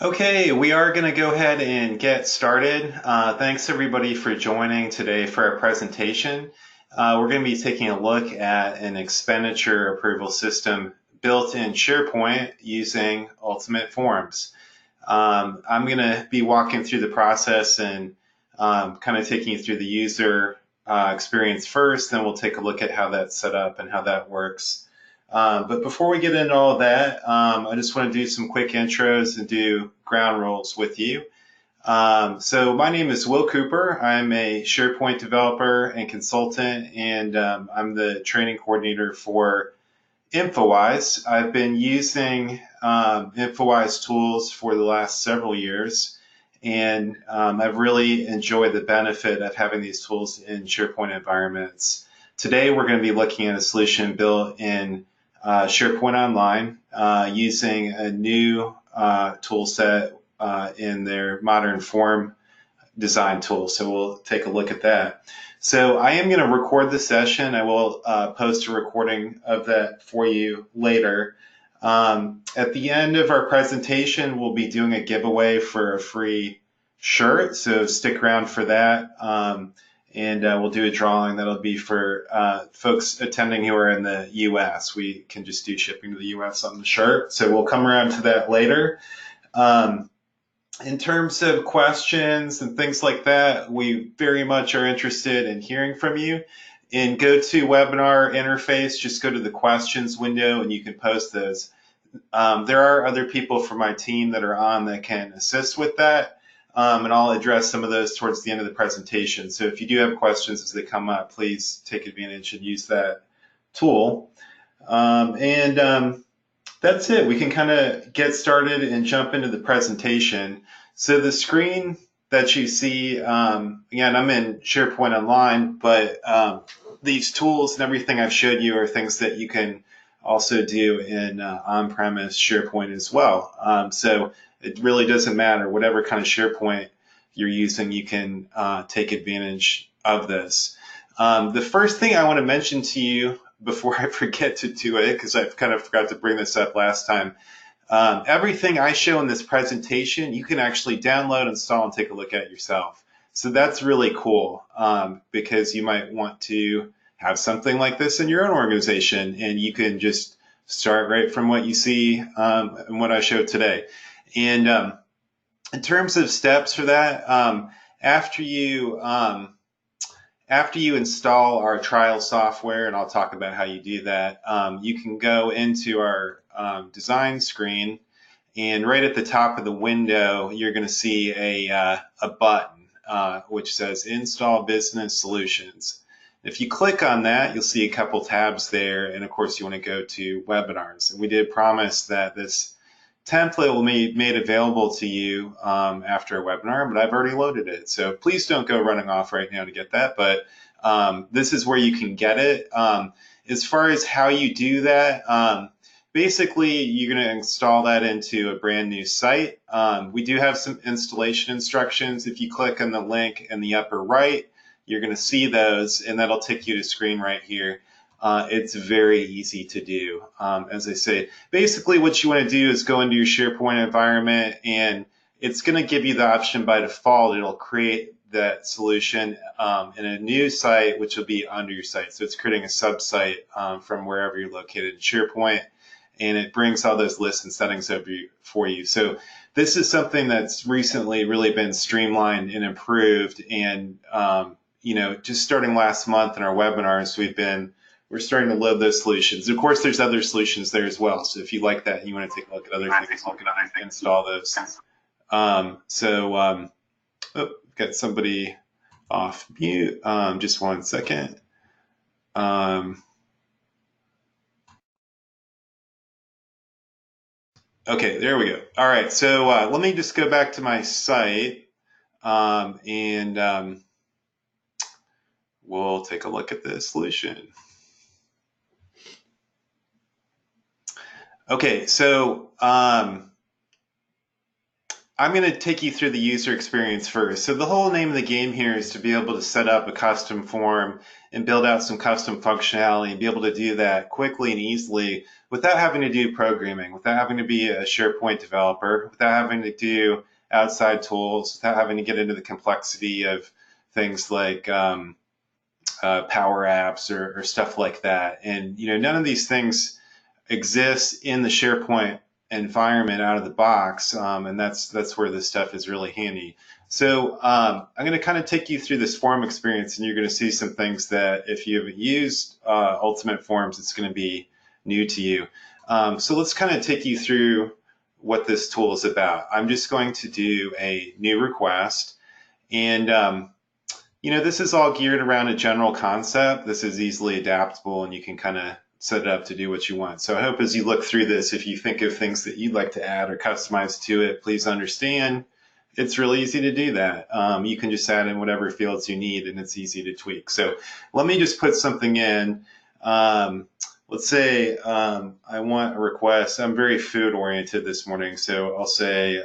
Okay, we are going to go ahead and get started. Thanks everybody for joining today for our presentation. We're going to be taking a look at an expenditure approval system built in SharePoint using Ultimate Forms. I'm going to be walking through the process and kind of taking you through the user experience first, then we'll take a look at how that's set up and how that works. But before we get into all of that, I just want to do some quick intros and do ground rules with you. So my name is Will Cooper. I'm a SharePoint developer and consultant, and I'm the training coordinator for Infowise. I've been using Infowise tools for the last several years, and I've really enjoyed the benefit of having these tools in SharePoint environments. Today, we're going to be looking at a solution built in SharePoint Online using a new tool set in their modern form design tool. So we'll take a look at that. So I am going to record the session. I will post a recording of that for you later. At the end of our presentation, we'll be doing a giveaway for a free shirt. So stick around for that. And we'll do a drawing that'll be for folks attending who are in the US. We can just do shipping to the US on the shirt. So we'll come around to that later. In terms of questions and things like that, we very much are interested in hearing from you. In GoToWebinar interface, just go to the questions window and you can post those. There are other people from my team that are on that can assist with that, and I'll address some of those towards the end of the presentation. So if you do have questions as they come up, please take advantage and use that tool. That's it. We can kind of get started and jump into the presentation. So the screen that you see, again, I'm in SharePoint Online, but these tools and everything I've showed you are things that you can also do in on-premise SharePoint as well. So it really doesn't matter. Whatever kind of SharePoint you're using, you can take advantage of this. The first thing I want to mention to you before I forget to do it, because I kind of forgot to bring this up last time, everything I show in this presentation, you can actually download, install, and take a look at yourself. So that's really cool because you might want to have something like this in your own organization, and you can just start right from what you see and what I showed today. And in terms of steps for that, after you install our trial software, and I'll talk about how you do that, you can go into our design screen, and right at the top of the window, you're going to see a button which says Install Business Solutions. If you click on that, you'll see a couple tabs there, and of course you want to go to webinars. And we did promise that this template will be made available to you after a webinar, but I've already loaded it. So please don't go running off right now to get that, but this is where you can get it. As far as how you do that, basically you're going to install that into a brand new site. We do have some installation instructions. If you click on the link in the upper right, you're going to see those, and that'll take you to screen right here. It's very easy to do. As I say, basically what you want to do is go into your SharePoint environment, and it's going to give you the option by default. It'll create that solution in a new site, which will be under your site. So it's creating a sub-site from wherever you're located in SharePoint, and it brings all those lists and settings over for you. So this is something that's recently really been streamlined and improved, and just starting last month in our webinars, we're starting to load those solutions. Of course, there's other solutions there as well. So if you like that and you want to take a look at other things, you can install those. Got somebody off mute. Just one second. Okay, there we go. All right, so let me just go back to my site and we'll take a look at the solution. Okay, so I'm going to take you through the user experience first. So the whole name of the game here is to be able to set up a custom form and build out some custom functionality and be able to do that quickly and easily without having to do programming, without having to be a SharePoint developer, without having to do outside tools, without having to get into the complexity of things like Power Apps or stuff like that. And none of these things exist in the SharePoint environment out of the box, and that's where this stuff is really handy. So I'm going to kind of take you through this form experience, and you're going to see some things that if you haven't used Ultimate Forms, it's going to be new to you. So let's kind of take you through what this tool is about. I'm just going to do a new request, and this is all geared around a general concept. This is easily adaptable, and you can kind of set it up to do what you want. So I hope as you look through this, if you think of things that you'd like to add or customize to it, please understand it's really easy to do that. You can just add in whatever fields you need, and it's easy to tweak. So let me just put something in. Let's say I want a request. I'm very food oriented this morning, so I'll say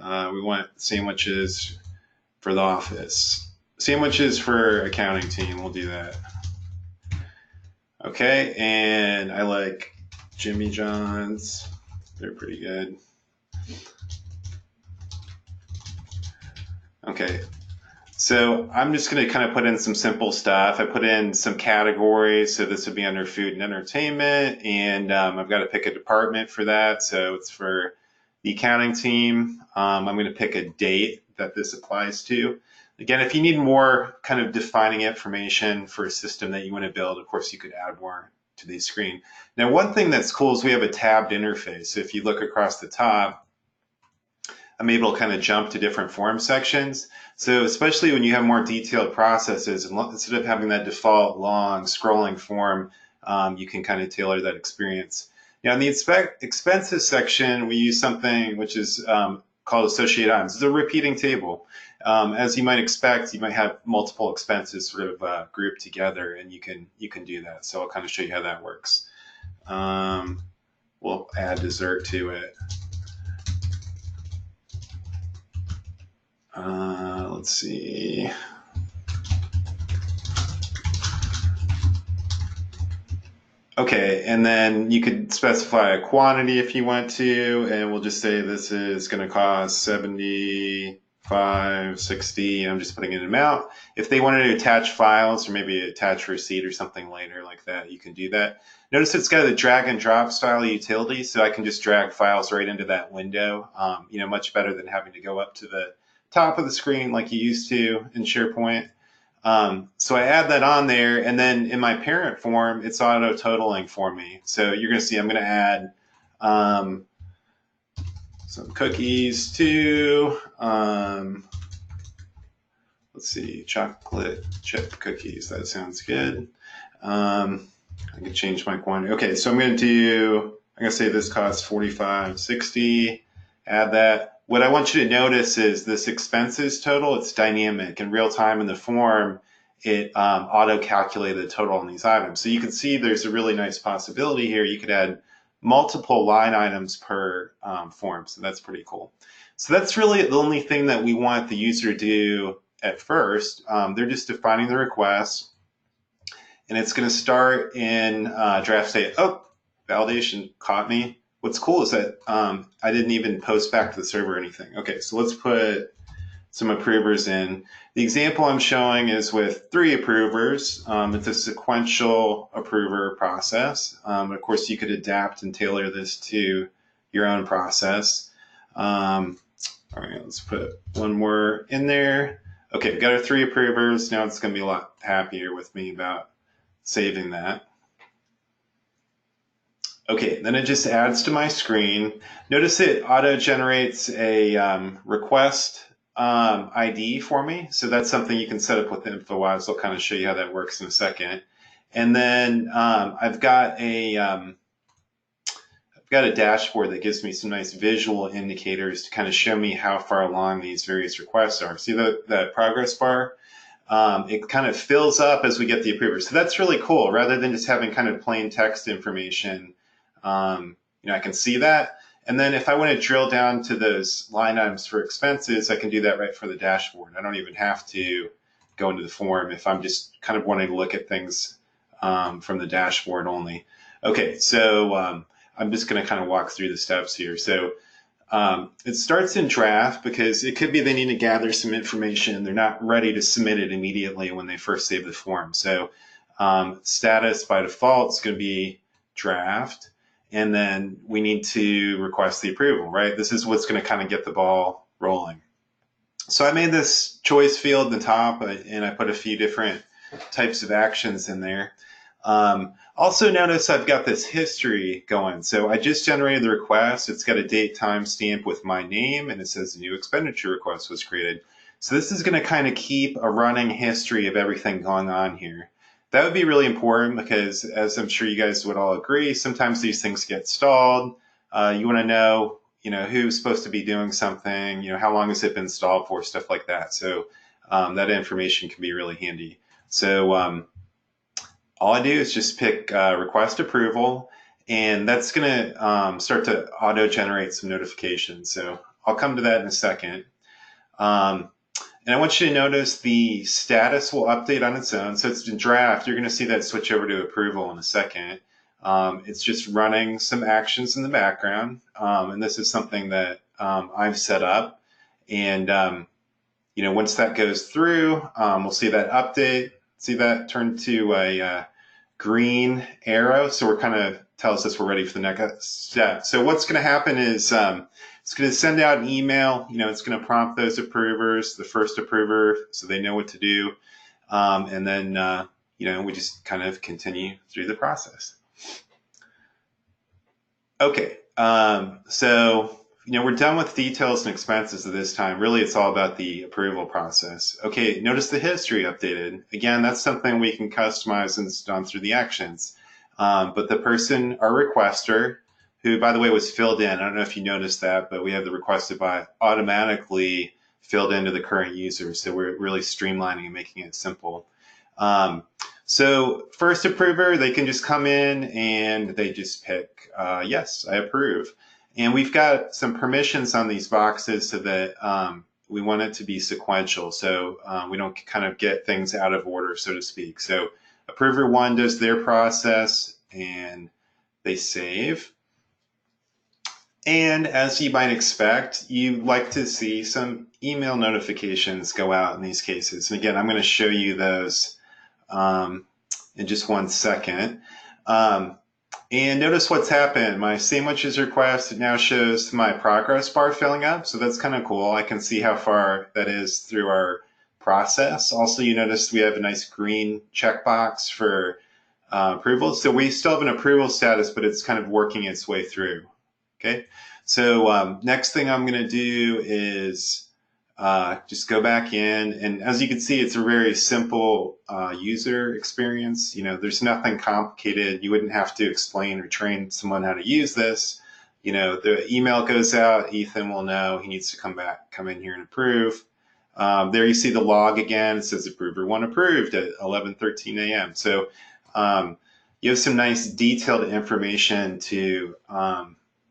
we want sandwiches for the office. Sandwiches for accounting team, we'll do that. Okay, and I like Jimmy John's. They're pretty good. Okay, so I'm just going to kind of put in some simple stuff. I put in some categories, so this would be under food and entertainment, and I've got to pick a department for that, so it's for the accounting team. I'm going to pick a date that this applies to. Again, if you need more kind of defining information for a system that you want to build, of course, you could add more to the screen. Now, one thing that's cool is we have a tabbed interface. So if you look across the top, I'm able to kind of jump to different form sections. So especially when you have more detailed processes, and instead of having that default long scrolling form, you can kind of tailor that experience. Now, in the expenses section, we use something which is called associated items. It's a repeating table. As you might expect, you might have multiple expenses sort of grouped together, and you can do that. So I'll kind of show you how that works. We'll add dessert to it. Let's see. Okay, and then you could specify a quantity if you want to, and we'll just say this is going to cost 75, 60. I'm just putting in an amount. If they wanted to attach files or maybe attach a receipt or something later like that, you can do that. Notice it's got a drag and drop style utility, so I can just drag files right into that window. Much better than having to go up to the top of the screen like you used to in SharePoint. So I add that on there, and then in my parent form, it's auto totaling for me. So you're going to see I'm going to add some cookies too. Let's see, chocolate chip cookies. That sounds good. I can change my quantity. Okay, so I'm going to say this costs $45.60. Add that. What I want you to notice is this expenses total, it's dynamic. In real time in the form, it auto-calculated the total on these items. So you can see there's a really nice possibility here. You could add multiple line items per form, so that's pretty cool. So that's really the only thing that we want the user to do at first. They're just defining the request, and it's going to start in draft state. Oh, validation caught me. What's cool is that I didn't even post back to the server or anything. Okay, so let's put some approvers in. The example I'm showing is with 3 approvers. It's a sequential approver process. Of course, you could adapt and tailor this to your own process. All right, let's put one more in there. Okay, we've got our 3 approvers. Now it's going to be a lot happier with me about saving that. Okay, then it just adds to my screen. Notice it auto-generates a request ID for me. So that's something you can set up with Infowise. I'll kind of show you how that works in a second. And then I've got a dashboard that gives me some nice visual indicators to kind of show me how far along these various requests are. See that progress bar? It kind of fills up as we get the approvers. So that's really cool. Rather than just having kind of plain text information, I can see that. And then if I want to drill down to those line items for expenses, I can do that right from the dashboard. I don't even have to go into the form if I'm just kind of wanting to look at things from the dashboard only. Okay, so I'm just going to kind of walk through the steps here. So it starts in draft because it could be they need to gather some information. They're not ready to submit it immediately when they first save the form. So status by default is going to be draft, and then we need to request the approval, right? This is what's going to kind of get the ball rolling. So I made this choice field in the top, and I put a few different types of actions in there. Also notice I've got this history going. So I just generated the request. It's got a date time stamp with my name, and it says a new expenditure request was created. So this is going to kind of keep a running history of everything going on here. That would be really important because, as I'm sure you guys would all agree, sometimes these things get stalled. You want to know, who's supposed to be doing something, how long has it been stalled for, stuff like that. So that information can be really handy. So all I do is just pick request approval, and that's going to start to auto-generate some notifications. So I'll come to that in a second. And I want you to notice the status will update on its own. So it's in draft. You're going to see that switch over to approval in a second. It's just running some actions in the background. And this is something that I've set up. And, once that goes through, we'll see that update. See that turn to a green arrow. So we're kind of tells us we're ready for the next step. So what's going to happen is it's going to send out an email. It's going to prompt those approvers, the first approver, so they know what to do. And then, we just kind of continue through the process. Okay, so we're done with details and expenses at this time. Really, it's all about the approval process. Okay, notice the history updated. Again, that's something we can customize and it's done through the actions. But the person, our requester, who, by the way, was filled in. I don't know if you noticed that, but we have the requested by automatically filled into the current user. So we're really streamlining and making it simple. So first approver, they can just come in and they just pick, yes, I approve. And we've got some permissions on these boxes so that we want it to be sequential. So we don't kind of get things out of order, so to speak. So approver 1 does their process and they save. And as you might expect, you like to see some email notifications go out in these cases. And again, I'm going to show you those in just 1 second. And notice what's happened. My sandwiches request now shows my progress bar filling up. So that's kind of cool. I can see how far that is through our process. Also, you notice we have a nice green checkbox for approval. So we still have an approval status, but it's kind of working its way through. Okay, so next thing I'm going to do is just go back in, and as you can see, it's a very simple user experience. There's nothing complicated. You wouldn't have to explain or train someone how to use this. The email goes out, Ethan will know he needs to come in here and approve. There you see the log again. It says approver 1 approved at 11:13 a.m. So you have some nice detailed information to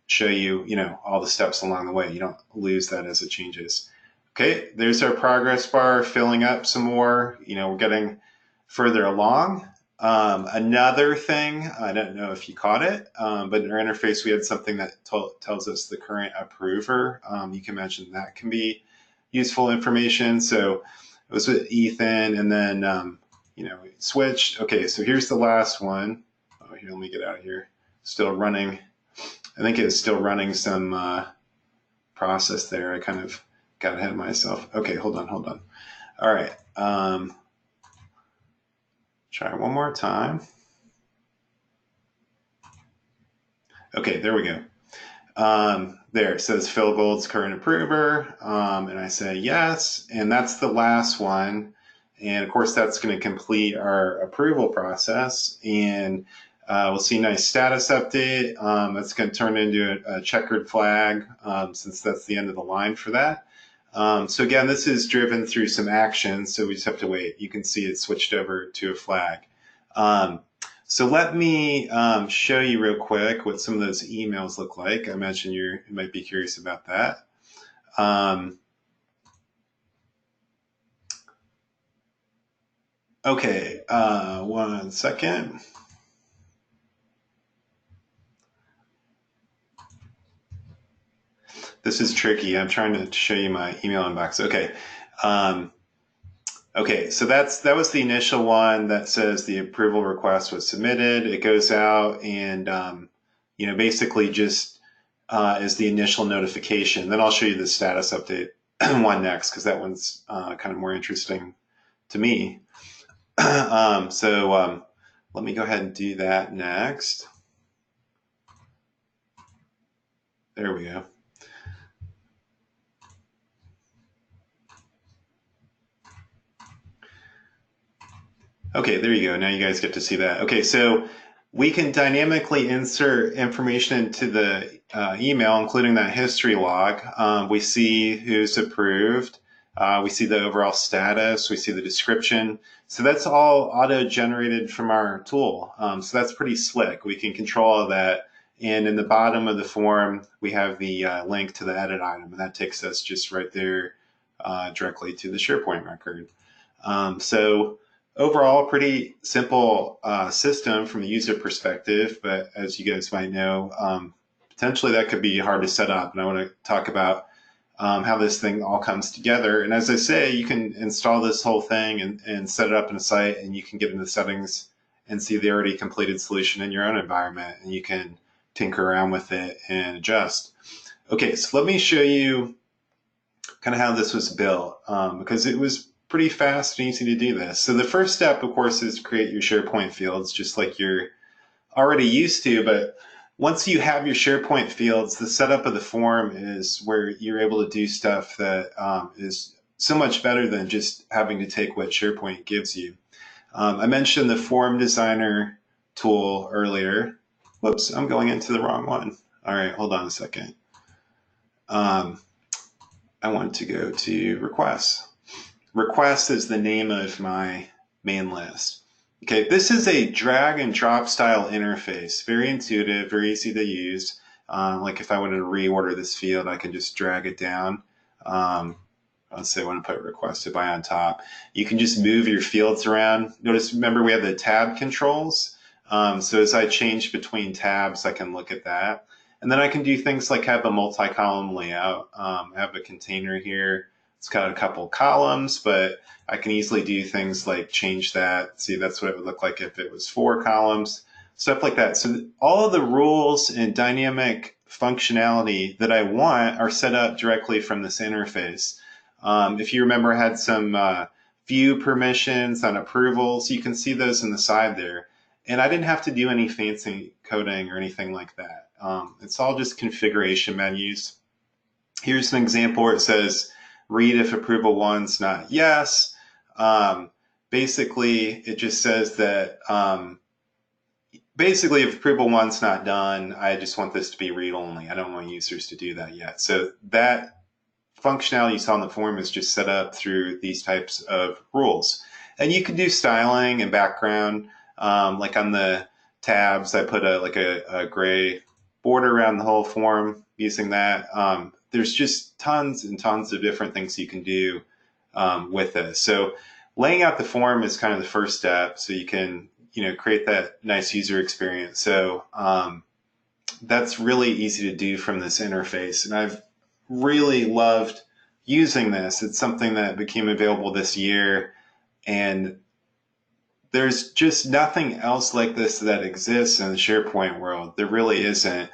show you, all the steps along the way. You don't lose that as it changes. Okay, there's our progress bar filling up some more. We're getting further along. Another thing, I don't know if you caught it, but in our interface we had something that tells us the current approver. You can mention that can be useful information. So it was with Ethan, and then we switched. Okay, so here's the last one. Oh, here, let me get out of here. Still running. I think it's still running some process there. I kind of got ahead of myself. Okay, hold on. All right. Try one more time. Okay, there we go. There it says Phil Gold's current approver, and I say yes, and that's the last one. And of course, that's going to complete our approval process. And we'll see a nice status update. That's going to turn into a checkered flag since that's the end of the line for that. So again, this is driven through some actions, so we just have to wait. You can see it switched over to a flag. So let me show you real quick what some of those emails look like. I imagine you might be curious about that. Okay, 1 second. This is tricky. I'm trying to show you my email inbox. Okay. Okay, so that was the initial one that says the approval request was submitted. It goes out and basically just is the initial notification. Then I'll show you the status update one next because that one's kind of more interesting to me. Let me go ahead and do that next. There we go. Okay, there you go. Now you guys get to see that. Okay, so we can dynamically insert information into the email, including that history log. We see who's approved. We see the overall status. We see the description. So that's all auto-generated from our tool. So that's pretty slick. We can control all that. And in the bottom of the form, we have the link to the edit item, and that takes us just right there directly to the SharePoint record. So overall, pretty simple system from a user perspective, but as you guys might know, potentially that could be hard to set up. And I want to talk about how this thing all comes together. And as I say, you can install this whole thing and set it up in a site, and you can get into the settings and see the already completed solution in your own environment, and you can tinker around with it and adjust. Okay, so let me show you kind of how this was built, because it was pretty fast and easy to do this. So the first step, of course, is to create your SharePoint fields, just like you're already used to. But once you have your SharePoint fields, the setup of the form is where you're able to do stuff that is so much better than just having to take what SharePoint gives you. I mentioned the form designer tool earlier. Whoops, I'm going into the wrong one. All right, hold on a second. I want to go to requests. Request is the name of my main list. Okay, this is a drag and drop style interface. Very intuitive, very easy to use. Like if I wanted to reorder this field, I can just drag it down. Let's say I want to put requested by on top. You can just move your fields around. Notice, remember we have the tab controls. So as I change between tabs, I can look at that. And then I can do things like have a multi-column layout. I have a container here. It's got a couple columns, but I can easily do things like change that. See, that's what it would look like if it was 4 columns, stuff like that. So all of the rules and dynamic functionality that I want are set up directly from this interface. If you remember, I had some view permissions on approvals. You can see those in the side there. And I didn't have to do any fancy coding or anything like that. It's all just configuration menus. Here's an example where it says, read if approval 1's not yes. Basically, it just says that basically if approval 1's not done, I just want this to be read only. I don't want users to do that yet. So that functionality you saw in the form is just set up through these types of rules. And you can do styling and background. Like on the tabs, I put a gray border around the whole form using that. There's just tons and tons of different things you can do with this. So laying out the form is kind of the first step, so you can create that nice user experience. So that's really easy to do from this interface, and I've really loved using this. It's something that became available this year, and there's just nothing else like this that exists in the SharePoint world. There really isn't.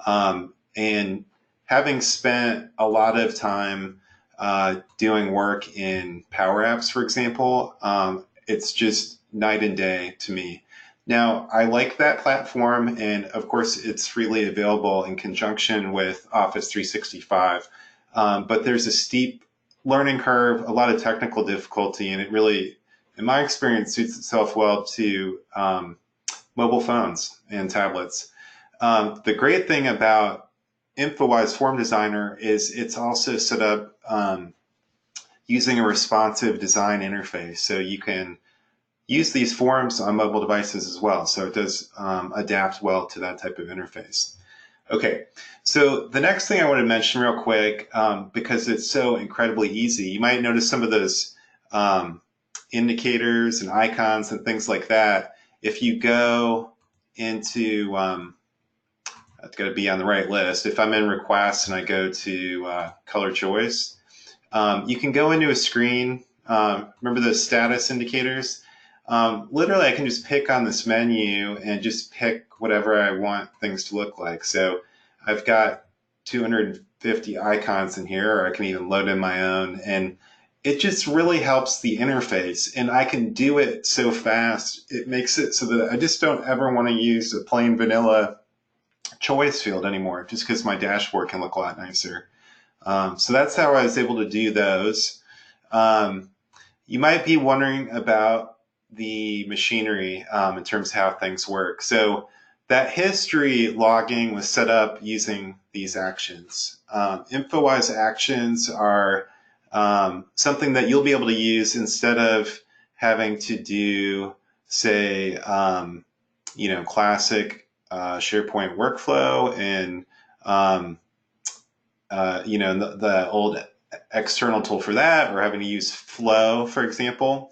And having spent a lot of time doing work in Power Apps, for example, it's just night and day to me. Now, I like that platform, and of course, it's freely available in conjunction with Office 365. But there's a steep learning curve, a lot of technical difficulty, and it really, in my experience, suits itself well to mobile phones and tablets. The great thing about Infowise Form Designer is it's also set up using a responsive design interface. So you can use these forms on mobile devices as well. So it does adapt well to that type of interface. Okay, so the next thing I want to mention real quick, because it's so incredibly easy, you might notice some of those indicators and icons and things like that. If you go into, it's got to be on the right list. If I'm in requests and I go to color choice, you can go into a screen. Remember the status indicators? Literally, I can just pick on this menu and just pick whatever I want things to look like. So I've got 250 icons in here, or I can even load in my own. And it just really helps the interface. And I can do it so fast. It makes it so that I just don't ever want to use a plain vanilla choice field anymore, just because my dashboard can look a lot nicer. So that's how I was able to do those. You might be wondering about the machinery in terms of how things work. So that history logging was set up using these actions. Infowise actions are something that you'll be able to use instead of having to do, say, classic SharePoint workflow and the old external tool for that, or having to use Flow, for example.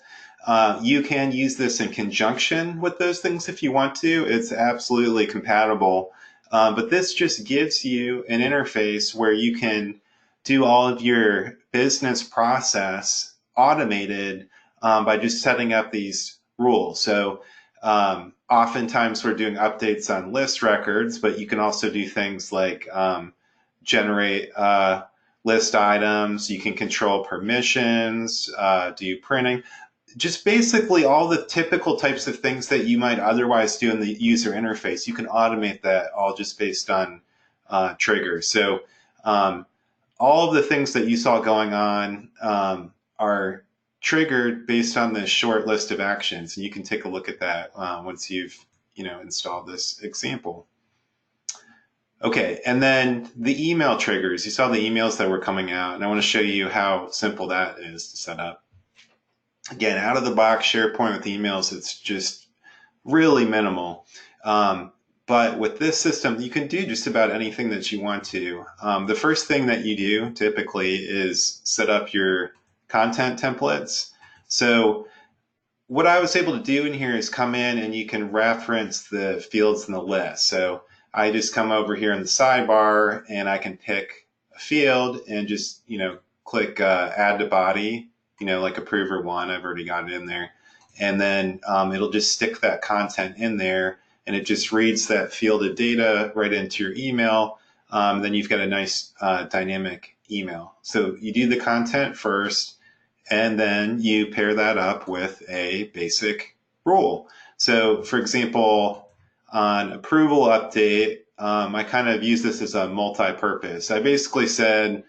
You can use this in conjunction with those things if you want to. It's absolutely compatible. But this just gives you an interface where you can do all of your business process automated by just setting up these rules. So oftentimes we're doing updates on list records, but you can also do things like generate list items. You can control permissions, do printing, just basically all the typical types of things that you might otherwise do in the user interface. You can automate that all just based on triggers. So all of the things that you saw going on are triggered based on this short list of actions. And you can take a look at that once you've installed this example. Okay, and then the email triggers. You saw the emails that were coming out, and I want to show you how simple that is to set up. Again, out of the box SharePoint with emails, it's just really minimal. But with this system, you can do just about anything that you want to. The first thing that you do typically is set up your content templates. So what I was able to do in here is come in and you can reference the fields in the list. So I just come over here in the sidebar and I can pick a field and just, click add to body, like approver one. I've already got it in there. And then it'll just stick that content in there and it just reads that field of data right into your email. Then you've got a nice dynamic email. So you do the content first and then you pair that up with a basic rule. So for example, on approval update, I kind of use this as a multi-purpose. I basically said,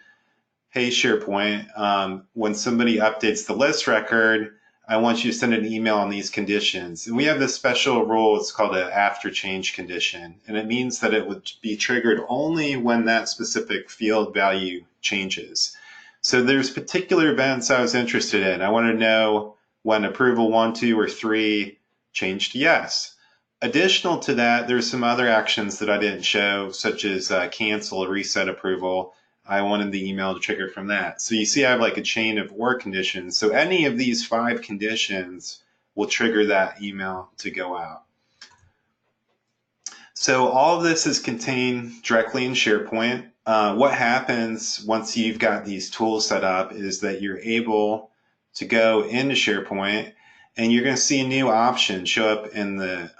hey, SharePoint, when somebody updates the list record, I want you to send an email on these conditions. And we have this special rule, it's called an after change condition. And it means that it would be triggered only when that specific field value changes. So there's particular events I was interested in. I want to know when approval 1, 2, or 3 changed to yes. Additional to that, there's some other actions that I didn't show, such as cancel or reset approval. I wanted the email to trigger from that. So you see I have like a chain of or conditions. So any of these 5 conditions will trigger that email to go out. So all of this is contained directly in SharePoint. What happens once you've got these tools set up is that you're able to go into SharePoint and you're going to see a new option show up in the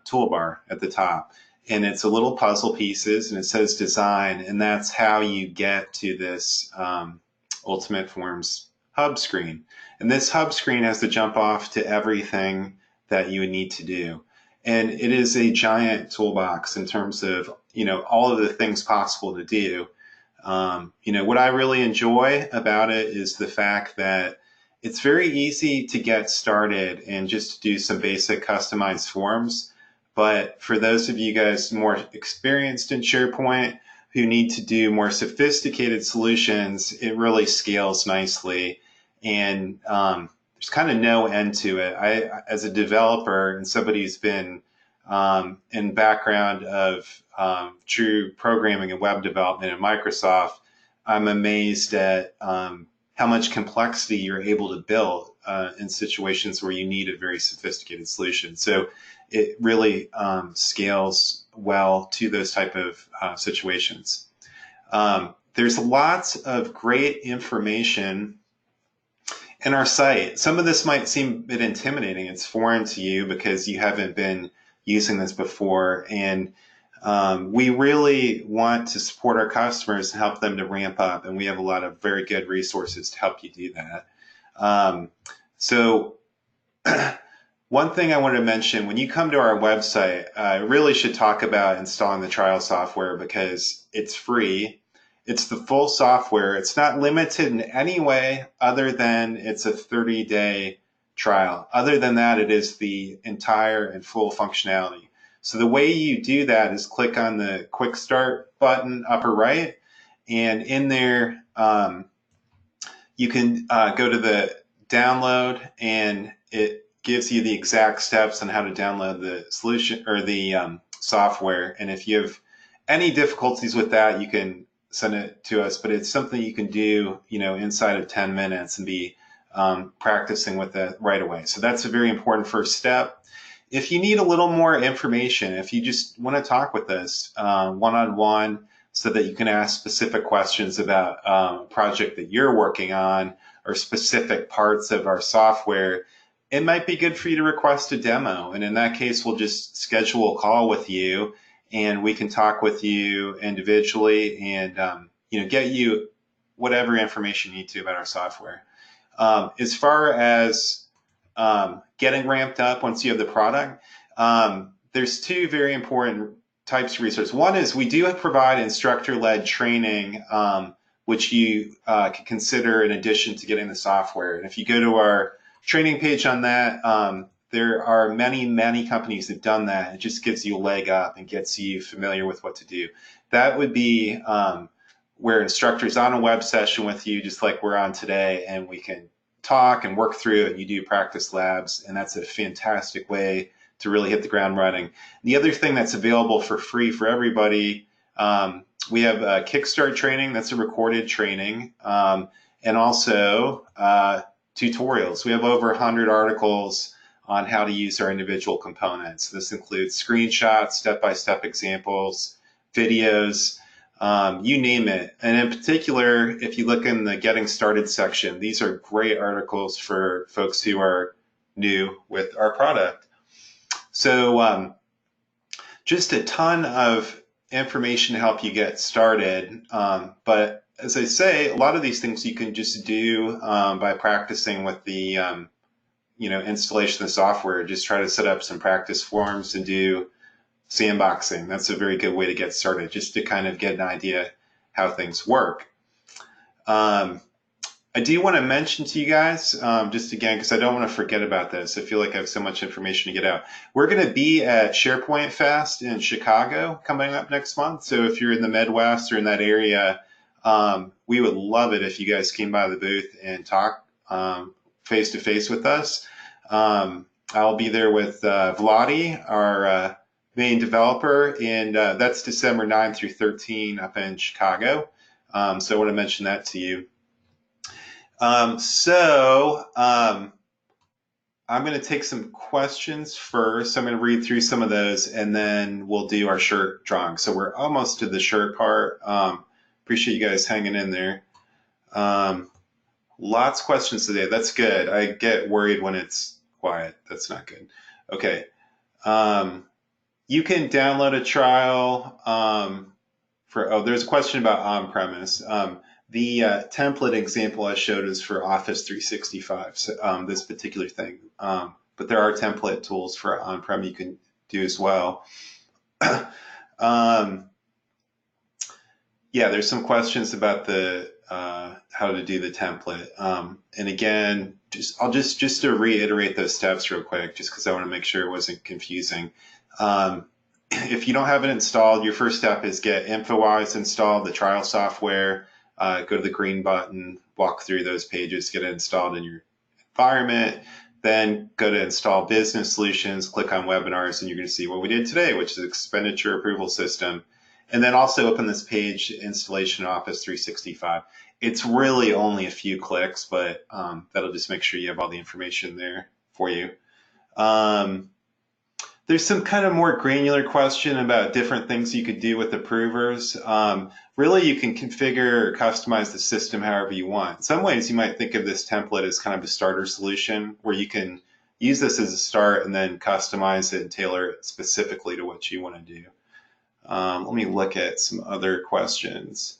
toolbar at the top. And it's a little puzzle pieces and it says design, and that's how you get to this Ultimate Forms hub screen. And this hub screen has to jump off to everything that you would need to do. And it is a giant toolbox in terms of, all of the things possible to do. What I really enjoy about it is the fact that it's very easy to get started and just do some basic customized forms. But for those of you guys more experienced in SharePoint who need to do more sophisticated solutions, it really scales nicely. And there's kind of no end to it. As a developer and somebody who's been in background of true programming and web development at Microsoft, I'm amazed at how much complexity you're able to build in situations where you need a very sophisticated solution. So it really scales well to those type of situations. There's lots of great information in our site. Some of this might seem a bit intimidating. It's foreign to you because you haven't been using this before. And we really want to support our customers and help them to ramp up. And we have a lot of very good resources to help you do that. So one thing I wanted to mention, when you come to our website, I really should talk about installing the trial software because it's free. It's the full software. It's not limited in any way other than it's a 30-day trial. Other than that, it is the entire and full functionality. So the way you do that is click on the Quick Start button upper right, and in there you can go to the download, and it gives you the exact steps on how to download the solution or the software. And if you have any difficulties with that, you can send it to us, but it's something you can do, inside of 10 minutes and be practicing with it right away. So that's a very important first step. If you need a little more information, if you just want to talk with us one-on-one so that you can ask specific questions about a project that you're working on or specific parts of our software, it might be good for you to request a demo. And in that case, we'll just schedule a call with you and we can talk with you individually and get you whatever information you need to about our software. As far as getting ramped up once you have the product, there's two very important types of resources. One is we do provide instructor-led training, which you can consider in addition to getting the software. And if you go to our training page on that, there are many, many companies that have done that. It just gives you a leg up and gets you familiar with what to do. That would be where instructors on a web session with you, just like we're on today, and we can talk and work through it. You do practice labs, and that's a fantastic way to really hit the ground running. The other thing that's available for free for everybody, we have a Kickstart training. That's a recorded training, and also tutorials. We have over 100 articles on how to use our individual components. This includes screenshots, step-by-step examples, videos, you name it. And in particular, if you look in the Getting Started section, these are great articles for folks who are new with our product. So just a ton of information to help you get started. But as I say, a lot of these things you can just do by practicing with the installation of the software. Just try to set up some practice forms and do sandboxing. That's a very good way to get started, just to kind of get an idea how things work. I do want to mention to you guys, just again, because I don't want to forget about this. I feel like I have so much information to get out. We're going to be at SharePoint Fest in Chicago coming up next month. So if you're in the Midwest or in that area, we would love it if you guys came by the booth and talk face-to-face with us. I'll be there with Vladi, our main developer, and that's December 9 through 13 up in Chicago. So I want to mention that to you. I'm going to take some questions first. I'm going to read through some of those, and then we'll do our shirt drawing. So we're almost to the shirt part. Appreciate you guys hanging in there. Lots of questions today. That's good. I get worried when it's quiet. That's not good. Okay. You can download a trial there's a question about on-premise. The template example I showed is for Office 365, so, this particular thing. But there are template tools for on-prem you can do as well. Yeah, there's some questions about the how to do the template. And again, just to reiterate those steps real quick, just because I want to make sure it wasn't confusing. If you don't have it installed, your first step is get Infowise installed, the trial software. Go to the green button, walk through those pages, get it installed in your environment, then go to Install Business Solutions, click on Webinars, and you're going to see what we did today, which is Expenditure Approval System. And then also open this page, Installation Office 365. It's really only a few clicks, but that'll just make sure you have all the information there for you. There's some kind of more granular question about different things you could do with approvers. Really, you can configure or customize the system however you want. In some ways, you might think of this template as kind of a starter solution where you can use this as a start and then customize it and tailor it specifically to what you want to do. Let me look at some other questions.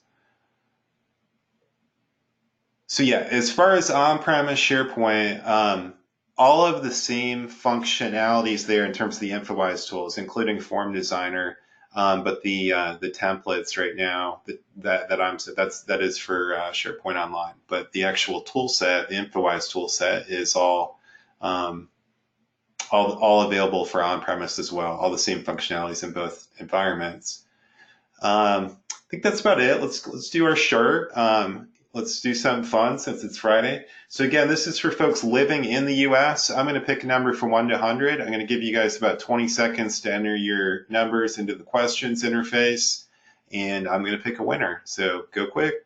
So yeah, as far as on-premise SharePoint, all of the same functionalities there in terms of the Infowise tools, including Form Designer, but the templates right now that is for SharePoint Online. But the actual tool set, the Infowise tool set, is all available for on-premise as well. All the same functionalities in both environments. I think that's about it. Let's do our chart. Let's do something fun since it's Friday. So again, this is for folks living in the US. I'm going to pick a number from 1 to 100. I'm going to give you guys about 20 seconds to enter your numbers into the questions interface, and I'm going to pick a winner. So go quick.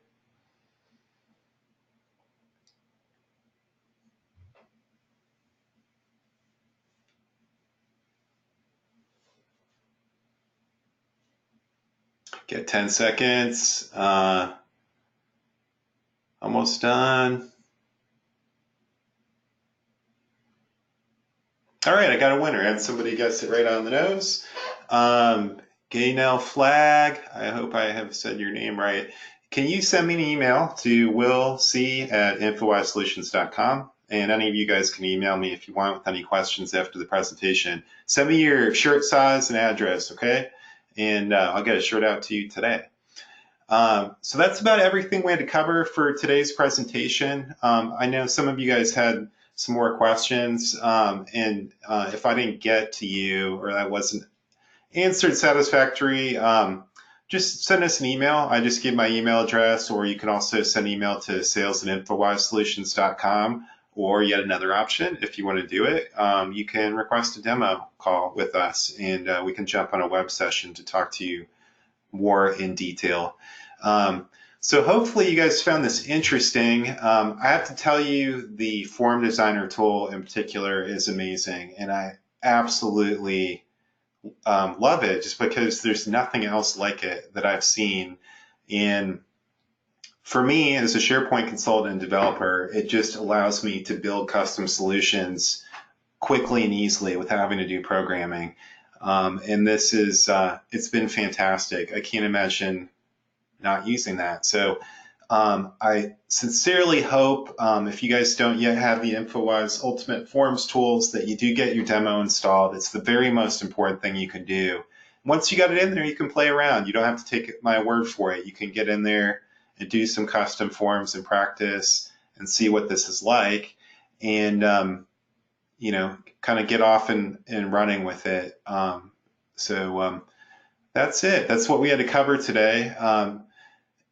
Get 10 seconds. Almost done. All right, I got a winner, and somebody gets it right on the nose. Gaynell Flag, I hope I have said your name right. Can you send me an email to willc@infowisesolutions.com? And any of you guys can email me if you want with any questions after the presentation. Send me your shirt size and address, okay? And I'll get a shirt out to you today. So that's about everything we had to cover for today's presentation. I know some of you guys had some more questions, and if I didn't get to you or that wasn't answered satisfactory, just send us an email. I just give my email address, or you can also send email to sales@infowisesolutions.com, or yet another option, if you want to do it, you can request a demo call with us, and we can jump on a web session to talk to you more in detail. So hopefully you guys found this interesting. I have to tell you, the Form Designer tool in particular is amazing, and I absolutely love it just because there's nothing else like it that I've seen. And for me, as a SharePoint consultant and developer, it just allows me to build custom solutions quickly and easily without having to do programming. And this is, it's been fantastic. I can't imagine not using that. So I sincerely hope, if you guys don't yet have the Infowise Ultimate Forms tools, that you do get your demo installed. It's the very most important thing you can do. Once you got it in there, you can play around. You don't have to take my word for it. You can get in there and do some custom forms and practice and see what this is like, and you know, kind of get off and running with it. That's it. That's what we had to cover today.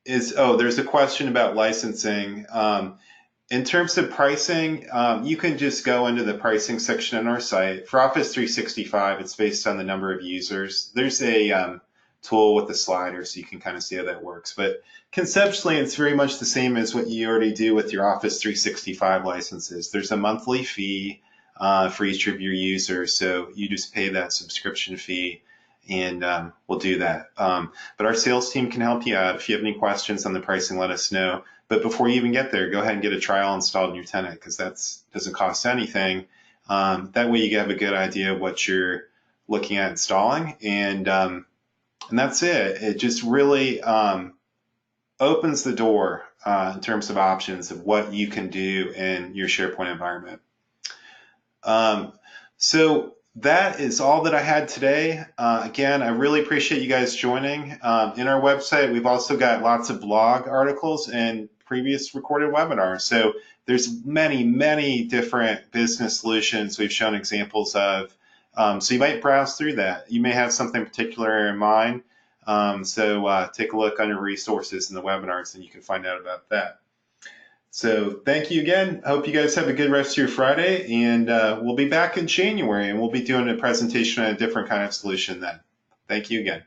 There's a question about licensing. In terms of pricing, you can just go into the pricing section on our site. For Office 365, it's based on the number of users. There's a tool with a slider, so you can kind of see how that works. But conceptually, it's very much the same as what you already do with your Office 365 licenses. There's a monthly fee for each of your users, so you just pay that subscription fee, and we'll do that. But our sales team can help you out. If you have any questions on the pricing, let us know. But before you even get there, go ahead and get a trial installed in your tenant, because that doesn't cost anything. That way you have a good idea of what you're looking at installing, and that's it. It just really opens the door in terms of options of what you can do in your SharePoint environment. So that is all that I had today. Again, I really appreciate you guys joining. In our website, we've also got lots of blog articles and previous recorded webinars. So there's many, many different business solutions we've shown examples of. So you might browse through that. You may have something particular in mind. So take a look under resources in the webinars, and you can find out about that. So thank you again. I hope you guys have a good rest of your Friday, and we'll be back in January, and we'll be doing a presentation on a different kind of solution then. Thank you again.